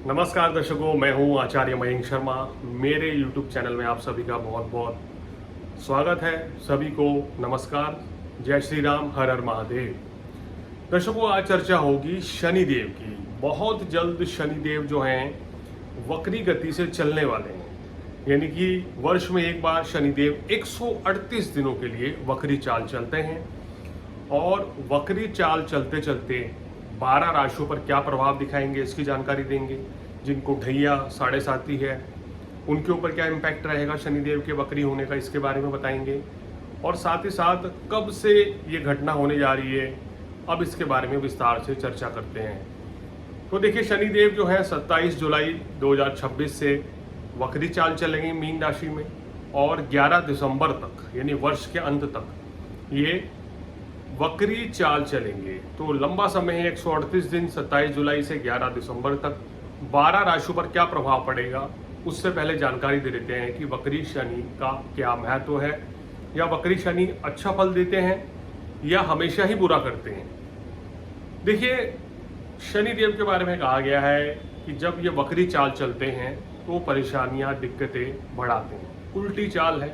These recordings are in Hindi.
नमस्कार दर्शकों, मैं हूं आचार्य मयंक शर्मा। मेरे YouTube चैनल में आप सभी का बहुत बहुत स्वागत है। सभी को नमस्कार, जय श्री राम, हर हर महादेव। दर्शकों, आज चर्चा होगी शनिदेव की। बहुत जल्द शनिदेव जो हैं वक्री गति से चलने वाले हैं, यानी कि वर्ष में एक बार शनिदेव 138 दिनों के लिए वक्री चाल चलते हैं। और वक्री चाल चलते चलते 12 राशियों पर क्या प्रभाव दिखाएंगे इसकी जानकारी देंगे। जिनको ढैया साढ़े साथी है उनके ऊपर क्या इम्पैक्ट रहेगा शनिदेव के वक्री होने का, इसके बारे में बताएंगे। और साथ ही साथ कब से ये घटना होने जा रही है, अब इसके बारे में विस्तार से चर्चा करते हैं। तो देखिए, शनिदेव जो है 27 जुलाई 2026 से वक्री चाल चलेंगे मीन राशि में, और 11 दिसंबर तक यानी वर्ष के अंत तक ये वक्री चाल चलेंगे। तो लंबा समय है, 138 दिन, 27 जुलाई से 11 दिसंबर तक। 12 राशियों पर क्या प्रभाव पड़ेगा उससे पहले जानकारी दे देते हैं कि वक्री शनि का क्या महत्व है, या वक्री शनि अच्छा फल देते हैं या हमेशा ही बुरा करते हैं। देखिए, शनिदेव के बारे में कहा गया है कि जब ये वक्री चाल चलते हैं तो परेशानियां, दिक्कतें बढ़ाते हैं। उल्टी चाल है,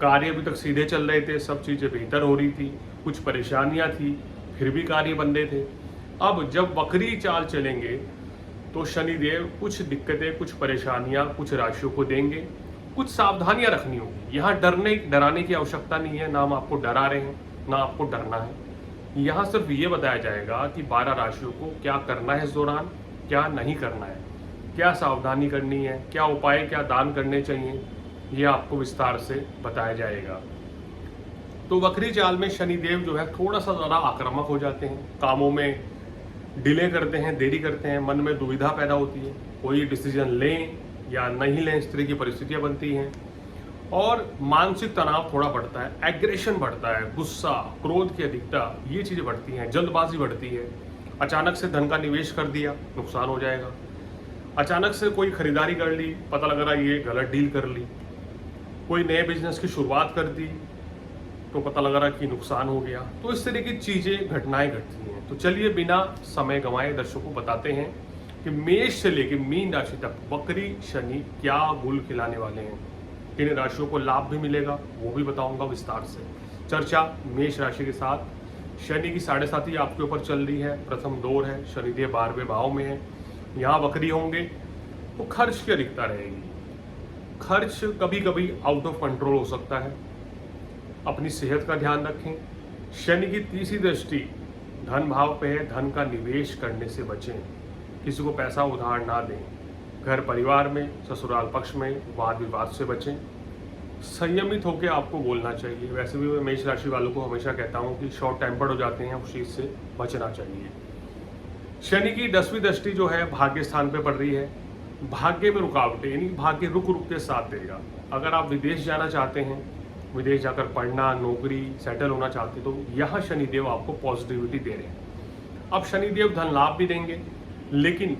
कार्य अभी तक सीधे चल रहे थे, सब चीज़ें बेहतर हो रही थी, कुछ परेशानियां थी, फिर भी कार्य बन रहे थे। अब जब वक्री चाल चलेंगे तो शनिदेव कुछ दिक्कतें, कुछ परेशानियां कुछ राशियों को देंगे। कुछ सावधानियां रखनी होगी। यहाँ डराने की आवश्यकता नहीं है, ना हम आपको डरा रहे हैं ना आपको डरना है। यहाँ सिर्फ ये बताया जाएगा कि 12 राशियों को क्या करना है इस दौरान, क्या नहीं करना है, क्या सावधानी करनी है, क्या उपाय, क्या दान करने चाहिए, ये आपको विस्तार से बताया जाएगा। तो वक्री चाल में शनिदेव जो है थोड़ा सा ज़्यादा आक्रामक हो जाते हैं, कामों में डिले करते हैं, देरी करते हैं, मन में दुविधा पैदा होती है, कोई डिसीजन लें या नहीं लें इस तरह की परिस्थितियां बनती हैं। और मानसिक तनाव थोड़ा बढ़ता है, एग्रेशन बढ़ता है, गुस्सा, क्रोध की अधिकता, ये चीज़ें बढ़ती हैं, जल्दबाजी बढ़ती है। अचानक से धन का निवेश कर दिया, नुकसान हो जाएगा। अचानक से कोई खरीदारी कर ली, पता लग रहा है ये गलत डील कर ली। कोई नए बिजनेस की शुरुआत कर दी तो पता लग रहा कि नुकसान हो गया। तो इस तरह की चीज़ें, घटनाएं घटती हैं। तो चलिए बिना समय गंवाए दर्शकों को बताते हैं कि मेष से लेकर मीन राशि तक वक्री शनि क्या गुल खिलाने वाले हैं, किन राशियों को लाभ भी मिलेगा वो भी बताऊंगा विस्तार से। चर्चा मेष राशि के साथ। शनि की साढ़े साथी आपके ऊपर चल रही है, प्रथम दौर है, शनिदेव 12वें भाव में है, यहाँ वक्री होंगे तो खर्च की अधिकता रहेगी। खर्च कभी कभी आउट ऑफ कंट्रोल हो सकता है, अपनी सेहत का ध्यान रखें। शनि की तीसरी दृष्टि धन भाव पे है, धन का निवेश करने से बचें, किसी को पैसा उधार ना दें। घर परिवार में, ससुराल पक्ष में वाद विवाद से बचें। संयमित होकर आपको बोलना चाहिए। वैसे भी मैं मेष राशि वालों को हमेशा कहता हूँ कि शॉर्ट टेम्पर्ड हो जाते हैं, उस चीज़ से बचना चाहिए। शनि की 10वीं दृष्टि जो है भाग्य स्थान पे पड़ रही है। भाग्य में रुकावटें, यानी भाग्य रुक रुक के साथ देगा। अगर आप विदेश जाना चाहते हैं, विदेश जाकर पढ़ना, नौकरी, सेटल होना चाहते तो यहाँ शनिदेव आपको पॉजिटिविटी दे रहे हैं। अब शनिदेव धन लाभ भी देंगे, लेकिन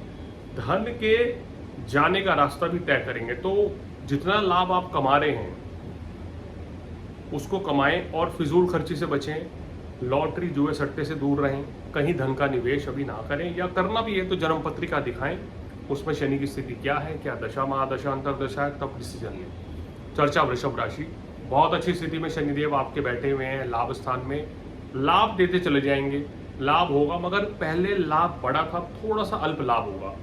धन के जाने का रास्ता भी तय करेंगे। तो जितना लाभ आप कमा रहे हैं उसको कमाएं और फिजूल खर्ची से बचें। लॉटरी, जुए, सट्टे से दूर रहें। कहीं धन का निवेश अभी ना करें, या करना भी है तो जन्म पत्रिका दिखाएं, उसमें शनि की स्थिति क्या है, क्या दशा, महादशा, अंतरदशा है, तब डिसीजन लें। चर्चा वृषभ राशि। बहुत अच्छी स्थिति में शनिदेव आपके बैठे हुए हैं, लाभ स्थान में। लाभ देते चले जाएंगे, लाभ होगा, मगर पहले लाभ बड़ा था, थोड़ा सा अल्प लाभ होगा,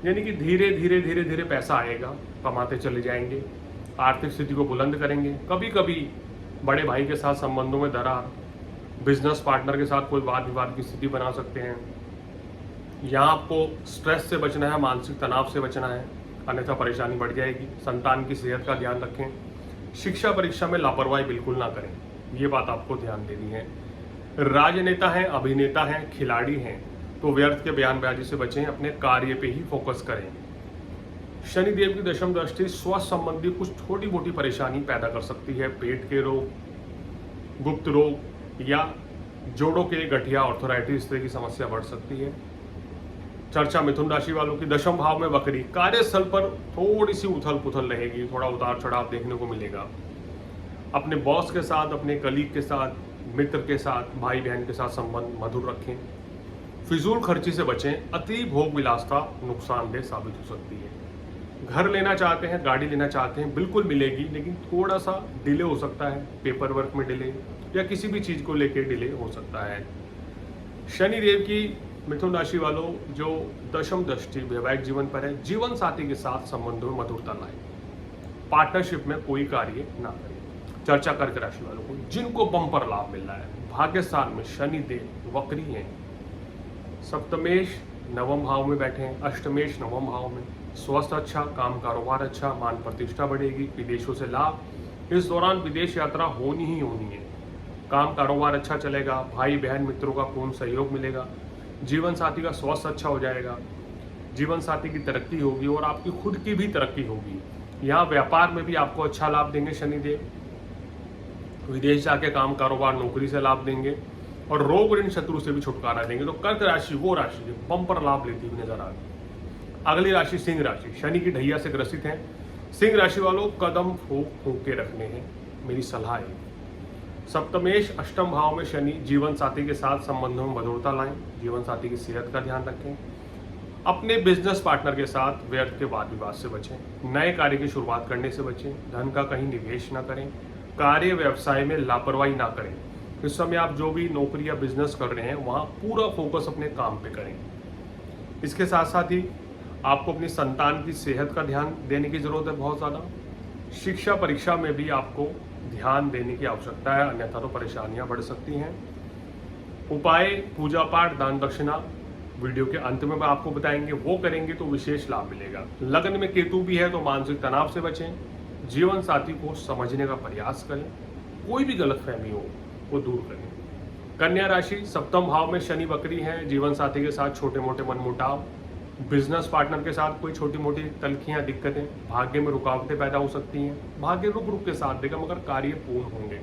यानी कि धीरे धीरे धीरे धीरे पैसा आएगा, कमाते चले जाएंगे, आर्थिक स्थिति को बुलंद करेंगे। कभी कभी बड़े भाई के साथ संबंधों में दरार, बिजनेस पार्टनर के साथ कोई वाद विवाद की स्थिति बना सकते हैं। यहाँ आपको स्ट्रेस से बचना है, मानसिक तनाव से बचना है, अन्यथा परेशानी बढ़ जाएगी। संतान की सेहत का ध्यान रखें। शिक्षा परीक्षा में लापरवाही बिल्कुल ना करें, ये बात आपको ध्यान देनी है। राजनेता हैं, अभिनेता हैं, खिलाड़ी हैं तो व्यर्थ के बयानबाजी से बचें, अपने कार्य पे ही फोकस करें। शनिदेव की दशम दृष्टि स्वास्थ्य संबंधी कुछ छोटी मोटी परेशानी पैदा कर सकती है। पेट के रोग, गुप्त रोग या जोड़ों के गठिया, ऑर्थराइटिस, इस तरह की समस्या बढ़ सकती है। चर्चा मिथुन राशि वालों की दशम भाव में वक्री। कार्यस्थल पर थोड़ी सी उथल पुथल रहेगी, थोड़ा उतार चढ़ाव देखने को मिलेगा। अपने बॉस के साथ, अपने कलीग के साथ, मित्र के साथ, भाई बहन के साथ संबंध मधुर रखें। फिजूल खर्ची से बचें, अति भोग विलासता नुकसानदेह साबित हो सकती है। घर लेना चाहते हैं, गाड़ी लेना चाहते हैं, बिल्कुल मिलेगी, लेकिन थोड़ा सा डिले हो सकता है, पेपर वर्क में डिले या किसी भी चीज़ को लेकर डिले हो सकता है। शनि देव की मिथुन राशि वालों जो दशम दृष्टि वैवाहिक जीवन पर है, जीवन साथी के साथ संबंधों में मधुरता लाए, पार्टनरशिप में कोई कार्य ना करें। चर्चा कर्क राशि वालों को जिनको बम्पर लाभ मिल रहा है, भाग्य स्थान में शनि देव वक्री हैं, सप्तमेश नवम भाव में बैठे हैं, अष्टमेश नवम भाव में, स्वास्थ्य अच्छा, काम कारोबार अच्छा, मान प्रतिष्ठा बढ़ेगी, विदेशों से लाभ, इस दौरान विदेश यात्रा होनी ही होनी है, काम कारोबार अच्छा चलेगा, भाई बहन मित्रों का पूर्ण सहयोग मिलेगा, जीवन साथी का स्वास्थ्य अच्छा हो जाएगा, जीवन साथी की तरक्की होगी और आपकी खुद की भी तरक्की होगी। यहाँ व्यापार में भी आपको अच्छा लाभ देंगे शनिदेव, विदेश जाके काम कारोबार नौकरी से लाभ देंगे और रोग ऋण शत्रु से भी छुटकारा देंगे। तो कर्क राशि वो राशि जो बम्पर लाभ लेती हुई नजर आ रही है। अगली राशि सिंह राशि, शनि की ढैया से ग्रसित है। सिंह राशि वालों कदम फूंक के रखने हैं, मेरी सलाह है। सप्तमेश अष्टम भाव में शनि, जीवन साथी के साथ संबंधों में मधुरता लाएं, जीवन साथी की सेहत का ध्यान रखें, अपने बिजनेस पार्टनर के साथ व्यर्थ के वाद विवाद से बचें, नए कार्य की शुरुआत करने से बचें, धन का कहीं निवेश ना करें, कार्य व्यवसाय में लापरवाही ना करें। इस समय आप जो भी नौकरी या बिजनेस कर रहे हैं वहाँ पूरा फोकस अपने काम पे करें। इसके साथ साथ ही आपको अपनी संतान की सेहत का ध्यान देने की जरूरत है बहुत ज़्यादा। शिक्षा परीक्षा में भी आपको ध्यान देने की आवश्यकता है, अन्यथा तो परेशानियां बढ़ सकती हैं। उपाय, पूजा पाठ, दान दक्षिणा वीडियो के अंत में आपको बताएंगे, वो करेंगे तो विशेष लाभ मिलेगा। लगन में केतु भी है तो मानसिक तनाव से बचें, जीवन साथी को समझने का प्रयास करें, कोई भी गलतफहमी हो वो दूर करें। कन्या राशि, सप्तम भाव में शनि वक्री है, जीवन साथी के साथ छोटे मोटे मनमुटाव, बिजनेस पार्टनर के साथ कोई छोटी मोटी तलखियां, दिक्कतें, भाग्य में रुकावटें पैदा हो सकती हैं। भाग्य रुक रुक के साथ देगा मगर कार्य पूर्ण होंगे।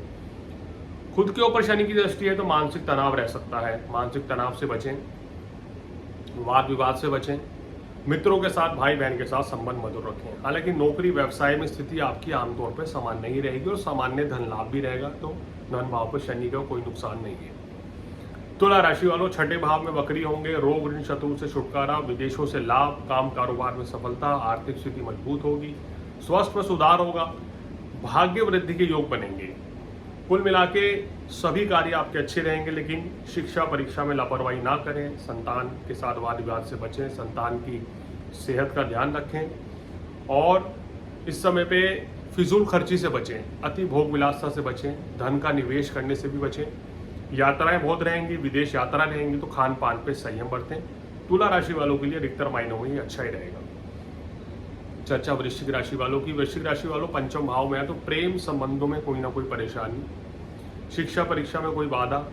खुद के ऊपर शनि की दृष्टि है तो मानसिक तनाव रह सकता है, मानसिक तनाव से बचें, वाद विवाद से बचें, मित्रों के साथ, भाई बहन के साथ संबंध मधुर रखें। हालांकि नौकरी व्यवसाय में स्थिति आपकी आमतौर पर सामान्य ही रहेगी और सामान्य धन लाभ भी रहेगा, तो धन भाव पर शनि का कोई नुकसान नहीं है। तुला राशि वालों छठे भाव में वक्री होंगे, रोग ऋण शत्रु से छुटकारा, विदेशों से लाभ, काम कारोबार में सफलता, आर्थिक स्थिति मजबूत होगी, स्वास्थ्य में सुधार होगा, भाग्य वृद्धि के योग बनेंगे। कुल मिला के सभी कार्य आपके अच्छे रहेंगे, लेकिन शिक्षा परीक्षा में लापरवाही ना करें, संतान के साथ वाद विवाद से बचें, संतान की सेहत का ध्यान रखें और इस समय पे फिजूल खर्ची से बचें, अति भोग विलासता से बचें, धन का निवेश करने से भी बचें। यात्राएं बहुत रहेंगी, विदेश यात्रा रहेंगी तो खान पान पे संयम बरतें। तुला राशि वालों के लिए अधिकतर मायनों में ये अच्छा ही रहेगा। चर्चा वृश्चिक राशि वालों की, वृश्चिक राशि वालों पंचम भाव में है तो प्रेम संबंधों में कोई ना कोई परेशानी, शिक्षा परीक्षा में कोई बाधा,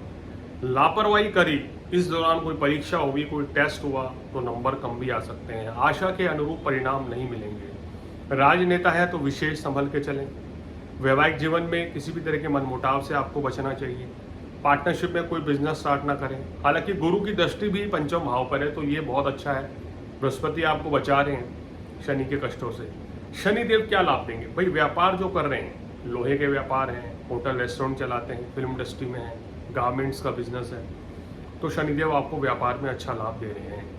लापरवाही करी, इस दौरान कोई परीक्षा होगी, कोई टेस्ट हुआ तो नंबर कम भी आ सकते हैं, आशा के अनुरूप परिणाम नहीं मिलेंगे। राजनेता है तो विशेष संभल के चलें। वैवाहिक जीवन में किसी भी तरह के मनमुटाव से आपको बचना चाहिए। पार्टनरशिप में कोई बिजनेस स्टार्ट ना करें। हालांकि गुरु की दृष्टि भी पंचम भाव पर है तो ये बहुत अच्छा है, बृहस्पति आपको बचा रहे हैं शनि के कष्टों से। शनि देव क्या लाभ देंगे? भाई व्यापार जो कर रहे हैं, लोहे के व्यापार हैं, होटल रेस्टोरेंट चलाते हैं, फिल्म इंडस्ट्री में है, गारमेंट्स का बिजनेस है, तो शनिदेव आपको व्यापार में अच्छा लाभ दे रहे हैं।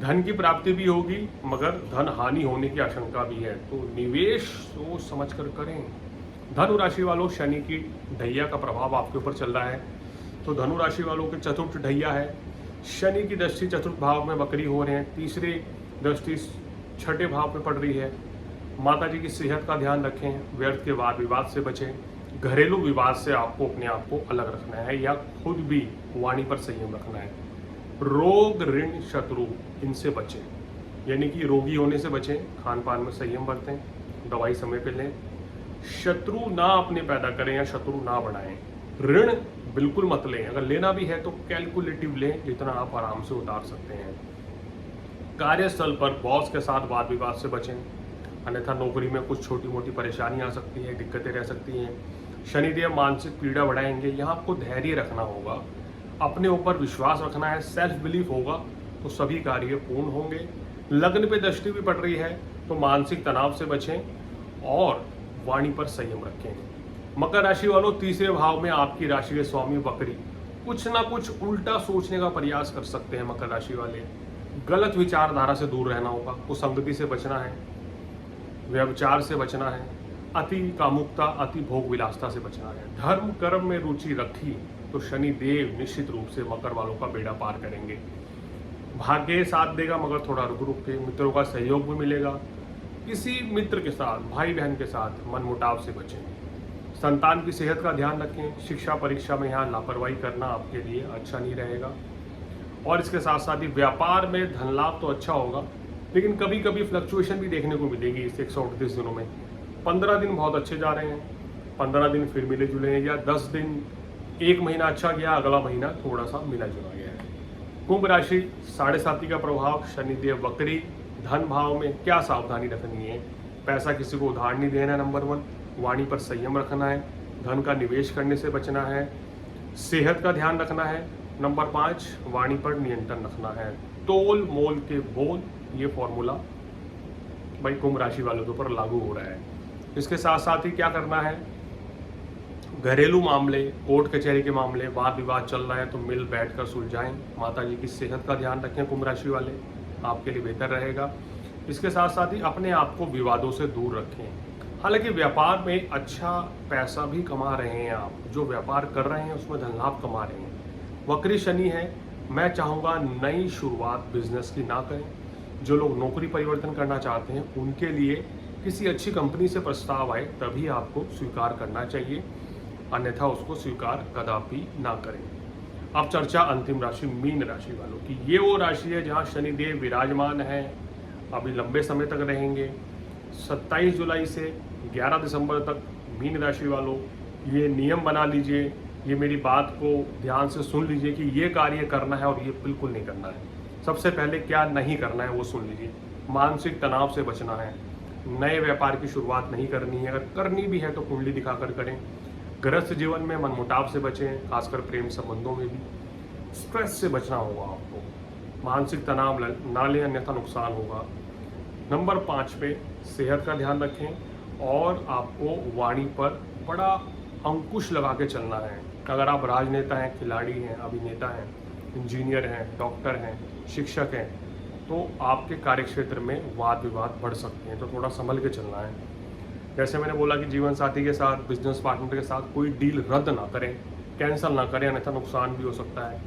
धन की प्राप्ति भी होगी मगर धन हानि होने की आशंका भी है, तो निवेश सोच समझ कर करें। धनु राशि वालों छठी की ढैया का प्रभाव आपके ऊपर चल रहा है, तो धनु राशि वालों के चतुर्थ ढैया है। शनि की दृष्टि चतुर्थ भाव में वक्री हो रहे हैं, तीसरी दृष्टि छठे भाव में पड़ रही है। माता जी की सेहत का ध्यान रखें, व्यर्थ के वाद विवाद से बचें, घरेलू विवाद से आपको अपने आप को अलग रखना है या खुद भी वाणी पर संयम रखना है। रोग ऋण शत्रु इनसे बचें, यानी कि रोगी होने से बचें, खान पान में संयम बरतें, दवाई समय पे लें, शत्रु ना अपने पैदा करें या शत्रु ना बढ़ाएं। ऋण बिल्कुल मत लें, अगर लेना भी है तो कैलकुलेटिव लें जितना आप आराम से उतार सकते हैं। कार्यस्थल पर बॉस के साथ वाद विवाद से बचें, अन्यथा नौकरी में कुछ छोटी मोटी परेशानी आ सकती है, दिक्कतें रह सकती हैं। शनिदेव मानसिक पीड़ा बढ़ाएंगे, यहाँ आपको धैर्य रखना होगा, अपने ऊपर विश्वास रखना है, सेल्फ बिलीफ होगा तो सभी कार्य पूर्ण होंगे। लग्न पे दृष्टि भी पड़ रही है तो मानसिक तनाव से बचें और वाणी पर संयम रखें। मकर राशि वालों तीसरे भाव में आपकी राशि के स्वामी वक्री, कुछ ना कुछ उल्टा सोचने का प्रयास कर सकते हैं मकर राशि वाले। गलत विचारधारा से दूर रहना होगा, कुसंगति से बचना है, व्यभिचार से बचना है, अति कामुकता, अति भोग विलासता से बचना है। धर्म कर्म में रुचि रखी तो शनि देव निश्चित रूप से मकर वालों का बेड़ा पार करेंगे। भाग्य साथ देगा मगर थोड़ा रुक रुक के, मित्रों का सहयोग भी मिलेगा। किसी मित्र के साथ, भाई बहन के साथ मनमुटाव से बचें। संतान की सेहत का ध्यान रखें। शिक्षा परीक्षा में यहाँ लापरवाही करना आपके लिए अच्छा नहीं रहेगा। और इसके साथ साथ ही व्यापार में धन लाभ तो अच्छा होगा, लेकिन कभी कभी फ्लक्चुएशन भी देखने को मिलेगी इस 138 दिनों में। 15 दिन बहुत अच्छे जा रहे हैं, 15 दिन फिर मिले जुले हैं, या 10 दिन, एक महीना अच्छा गया, अगला महीना थोड़ा सा मिला जुला गया है। कुंभ राशि, 7.5 का प्रभाव, शनिदेव वक्री। धन भाव में क्या सावधानी रखनी है? पैसा किसी को उधार नहीं देना है, नंबर 1। वाणी पर संयम रखना है। धन का निवेश करने से बचना है। सेहत का ध्यान रखना है। नंबर 5, वाणी पर नियंत्रण रखना है। तोल मोल के बोल, ये फॉर्मूला भाई कुंभ राशि वालों के ऊपर लागू हो रहा है। इसके साथ साथ ही क्या करना है? घरेलू मामले, कोर्ट कचहरी के मामले, वाद विवाद चल रहा है तो मिल बैठकर सुलझाएं। माता जी की सेहत का ध्यान रखें कुंभ राशि वाले, आपके लिए बेहतर रहेगा। इसके साथ साथ ही अपने आप को विवादों से दूर रखें। हालांकि व्यापार में अच्छा पैसा भी कमा रहे हैं आप, जो व्यापार कर रहे हैं उसमें धन लाभ कमा रहे हैं। वक्री शनि है, मैं चाहूँगा नई शुरुआत बिजनेस की ना करें। जो लोग नौकरी परिवर्तन करना चाहते हैं उनके लिए किसी अच्छी कंपनी से प्रस्ताव आए तभी आपको स्वीकार करना चाहिए, अन्यथा उसको स्वीकार कदापि ना करें। अब चर्चा अंतिम राशि मीन राशि वालों की। ये वो राशि है जहाँ शनिदेव विराजमान है, अभी लंबे समय तक रहेंगे। 27 जुलाई से 11 दिसंबर तक मीन राशि वालों ये नियम बना लीजिए, ये मेरी बात को ध्यान से सुन लीजिए कि ये कार्य करना है और ये बिल्कुल नहीं करना है। सबसे पहले क्या नहीं करना है वो सुन लीजिए। मानसिक तनाव से बचना है, नए व्यापार की शुरुआत नहीं करनी है, अगर करनी भी है तो कुंडली दिखाकर करें। गृहस्थ जीवन में मनमुटाव से बचें, खासकर प्रेम संबंधों में भी। स्ट्रेस से बचना होगा आपको, मानसिक तनाव ना लें अन्यथा नुकसान होगा। नंबर 5 पे सेहत का ध्यान रखें और आपको वाणी पर बड़ा अंकुश लगा के चलना है। अगर आप राजनेता हैं, खिलाड़ी हैं, अभिनेता हैं, इंजीनियर हैं, डॉक्टर हैं, शिक्षक हैं, तो आपके कार्यक्षेत्र में वाद विवाद बढ़ सकते हैं, तो थोड़ा संभल के चलना है। जैसे मैंने बोला कि जीवन साथी के साथ, बिजनेस पार्टनर के साथ कोई डील रद्द ना करें, कैंसिल ना करें, अन्यथा नुकसान भी हो सकता है।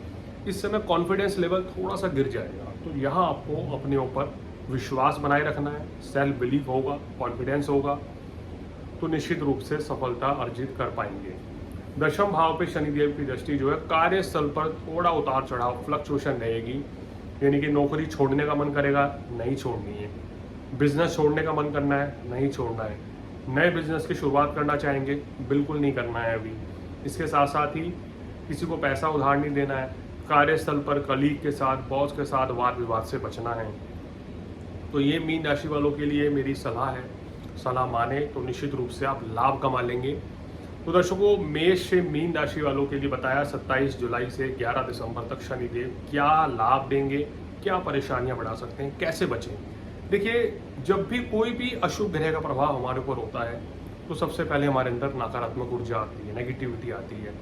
इस समय कॉन्फिडेंस लेवल थोड़ा सा गिर जाएगा, तो यहाँ आपको अपने ऊपर विश्वास बनाए रखना है। सेल्फ बिलीफ होगा, कॉन्फिडेंस होगा, तो निश्चित रूप से सफलता अर्जित कर पाएंगे। दशम भाव पे शनिदेव की दृष्टि जो है, कार्यस्थल पर थोड़ा उतार चढ़ाव, फ्लक्चुएशन रहेगी। यानी कि नौकरी छोड़ने का मन करेगा, नहीं छोड़नी है। बिजनेस छोड़ने का मन करना है, नहीं छोड़ना है। नए बिजनेस की शुरुआत करना चाहेंगे, बिल्कुल नहीं करना है अभी। इसके साथ साथ ही किसी को पैसा उधार नहीं देना है। कार्यस्थल पर कलीग के साथ, बॉस के साथ वाद विवाद से बचना है। तो ये मीन राशि वालों के लिए मेरी सलाह है। सलाह माने तो निश्चित रूप से आप लाभ कमा लेंगे। तो दर्शकों, मेष से मीन राशि वालों के लिए बताया 27 जुलाई से 11 दिसंबर तक शनिदेव क्या लाभ देंगे, क्या परेशानियां बढ़ा सकते हैं, कैसे बचें। देखिए, जब भी कोई भी अशुभ ग्रह का प्रभाव हमारे ऊपर होता है तो सबसे पहले हमारे अंदर नकारात्मक ऊर्जा आती है, नेगेटिविटी आती है।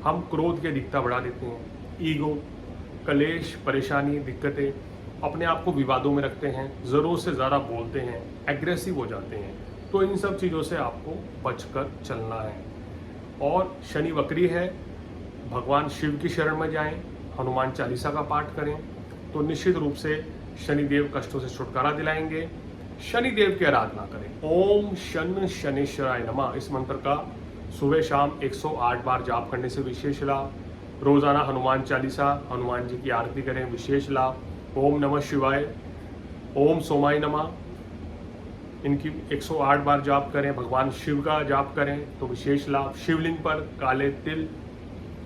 हम क्रोध की अधिकता बढ़ा देते हैं, ईगो, कलेश, परेशानी, दिक्कतें, अपने आप को विवादों में रखते हैं, ज़रूरत से ज़्यादा बोलते हैं, एग्रेसिव हो जाते हैं। तो इन सब चीज़ों से आपको बचकर चलना है। और शनि वक्री है, भगवान शिव की शरण में जाएं, हनुमान चालीसा का पाठ करें, तो निश्चित रूप से शनिदेव कष्टों से छुटकारा दिलाएंगे। शनिदेव की आराधना करें। ओम शन शनिश्चराय नमः, इस मंत्र का सुबह शाम 108 बार जाप करने से विशेष लाभ। रोजाना हनुमान चालीसा, हनुमान जी की आरती करें, विशेष लाभ। ओम नमः शिवाय, ओम सोमाय नमः, इनकी 108 बार जाप करें। भगवान शिव का जाप करें तो विशेष लाभ। शिवलिंग पर काले तिल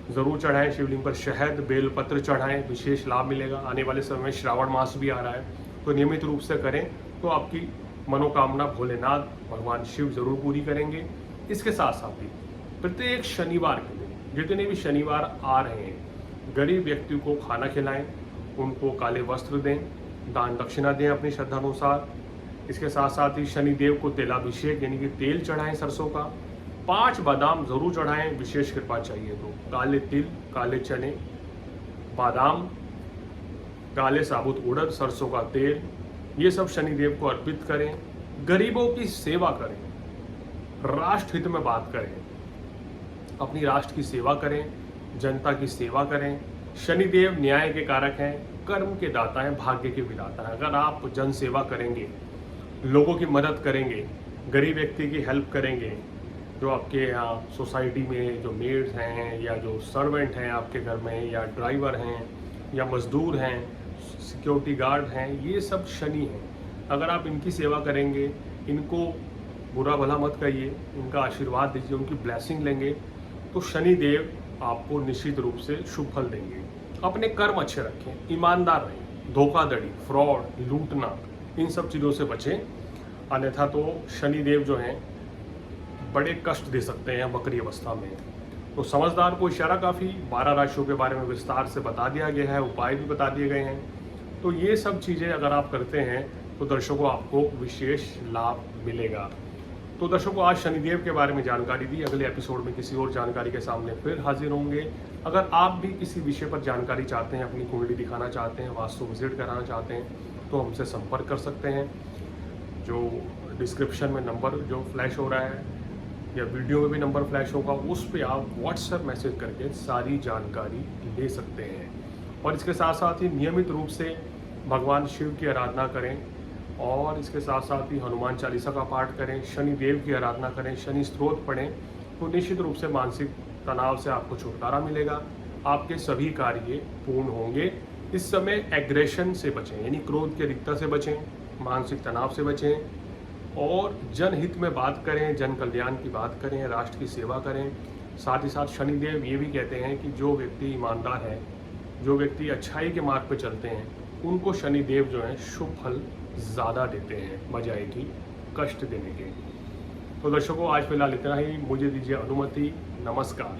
जरूर चढ़ाएं, शिवलिंग पर शहद, बेलपत्र चढ़ाएं, विशेष लाभ मिलेगा। आने वाले समय में श्रावण मास भी आ रहा है, तो नियमित रूप से करें तो आपकी मनोकामना भोलेनाथ भगवान शिव जरूर पूरी करेंगे। इसके साथ साथ ही प्रत्येक शनिवार के दिन, जितने भी शनिवार आ रहे हैं, गरीब व्यक्ति को खाना खिलाएं, उनको काले वस्त्र दें, दान दक्षिणा दें अपनी श्रद्धा अनुसार। इसके साथ साथ ही शनिदेव को तेलाभिषेक यानी कि तेल चढ़ाएं सरसों का, 5 बादाम जरूर चढ़ाएं, विशेष कृपा चाहिए तो। काले तिल, काले चने, बादाम, काले साबुत उड़द, सरसों का तेल, ये सब शनिदेव को अर्पित करें। गरीबों की सेवा करें, राष्ट्र हित में बात करें, अपनी राष्ट्र की सेवा करें, जनता की सेवा करें। शनिदेव न्याय के कारक हैं, कर्म के दाता हैं, भाग्य के विधाता हैं। अगर आप जन सेवा करेंगे, लोगों की मदद करेंगे, गरीब व्यक्ति की हेल्प करेंगे, जो आपके यहाँ सोसाइटी में जो मेड्स हैं या जो सर्वेंट हैं आपके घर में, या ड्राइवर हैं या मजदूर हैं, सिक्योरिटी गार्ड हैं, ये सब शनि हैं। अगर आप इनकी सेवा करेंगे, इनको बुरा भला मत कहिए, इनका आशीर्वाद दीजिए, उनकी ब्लेसिंग लेंगे, तो शनिदेव आपको निश्चित रूप से शुभ फल देंगे। अपने कर्म अच्छे रखें, ईमानदार रहें, धोखाधड़ी, फ्रॉड, लूटना, इन सब चीज़ों से बचें। अन्यथा तो शनिदेव जो हैं बड़े कष्ट दे सकते हैं वक्री अवस्था में। तो समझदार को इशारा काफ़ी। 12 राशियों के बारे में विस्तार से बता दिया गया है, उपाय भी बता दिए गए हैं। तो ये सब चीज़ें अगर आप करते हैं तो दर्शकों आपको विशेष लाभ मिलेगा। तो दर्शकों आज शनिदेव के बारे में जानकारी दी। अगले एपिसोड में किसी और जानकारी के सामने फिर हाजिर होंगे। अगर आप भी किसी विषय पर जानकारी चाहते हैं, अपनी कुंडली दिखाना चाहते हैं, वास्तु विजिट कराना चाहते हैं, तो हमसे संपर्क कर सकते हैं। जो डिस्क्रिप्शन में नंबर जो फ्लैश हो रहा है या वीडियो में भी नंबर फ्लैश होगा, उस पर आप व्हाट्सएप मैसेज करके सारी जानकारी ले सकते हैं। और इसके साथ साथ ही नियमित रूप से भगवान शिव की आराधना करें, और इसके साथ साथ ही हनुमान चालीसा का पाठ करें, शनिदेव की आराधना करें, शनि स्तोत्र पढ़ें, तो निश्चित रूप से मानसिक तनाव से आपको छुटकारा मिलेगा। आपके सभी कार्य पूर्ण होंगे। इस समय एग्रेशन से बचें, यानी क्रोध की अधिकता से बचें, मानसिक तनाव से बचें, और जनहित में बात करें, जन कल्याण की बात करें, राष्ट्र की सेवा करें। साथ ही साथ शनिदेव ये भी कहते हैं कि जो व्यक्ति ईमानदार है, जो व्यक्ति अच्छाई के मार्ग पर चलते हैं, उनको शनिदेव जो है शुभ फल ज़्यादा देते हैं बजाय कि कष्ट देने के। तो दर्शकों आज फिलहाल इतना ही, मुझे दीजिए अनुमति। नमस्कार।